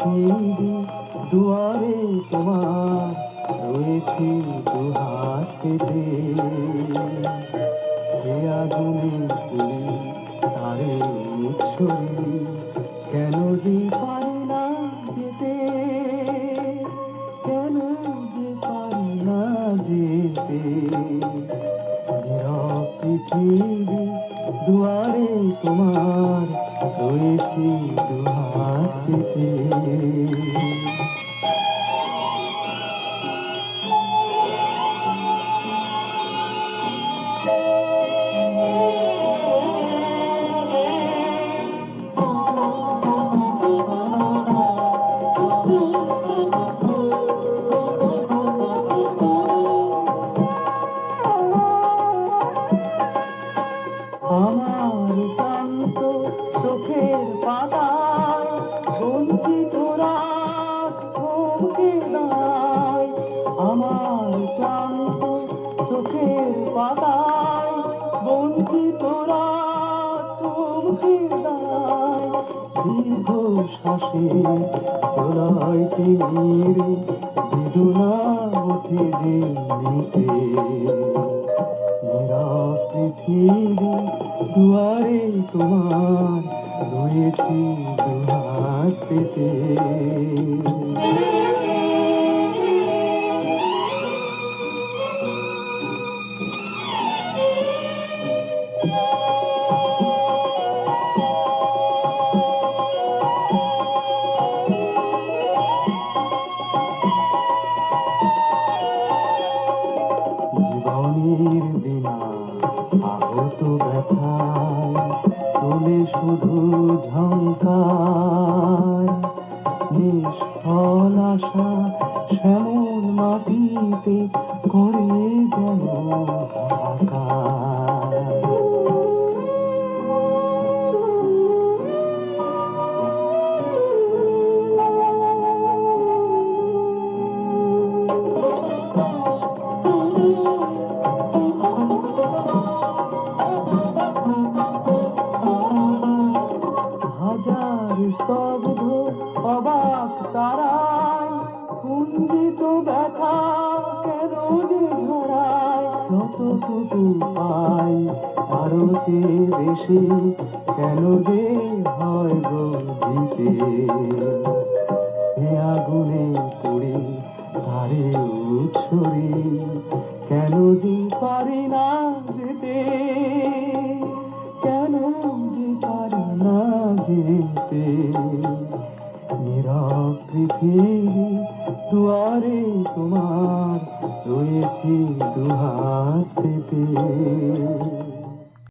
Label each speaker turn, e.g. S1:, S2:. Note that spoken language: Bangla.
S1: পৃথিবী দুয়ারে তোমার রয়েছি দুহাত পেতে, যে আগুনে পুড়ি তারে উৎসরি, কেন যে পারি না যেতে, কেন যে পারি না যেতে। নীরব পৃথিবী দুয়ারে তোমার রয়েছি দুহাত পেতে। আমার ক্লান্ত চোখের পাতায় বঞ্চিত রাত থমকে দাঁড়ায়, আমার ক্লান্ত চোখের পাতায় বঞ্চিত রাত থমকে দাঁড়ায়। দীর্ঘ শ্বাসে প্রলয় তীরে বেদনা ওঠে যে নিতে, নীরব পৃথিবী দুয়ারে তোমার রয়েছি দুহাত পেতে। জীবনের বিনা আহত ব্যথায় তোলে শুধু ঝংকার, নিষ্ফল আশা শ্যামল মাটিতে করে যেন হাহাকার। হাজার স্তব্ধ অবাক তারায় কুঞ্চিত ব্যথা কেন যে ঝরায়, যতটুকু পাই আরো চেয়ে বেশি কেন যে হয় গো দিতে। এ আগুনে পড়ে ধারে উৎসরি, কেন যে পারি না যেতে, কেন যে পারি না যেতে। নীরব পৃথিবী দুয়ারে তোমার রয়েছি দুহাত পেতে।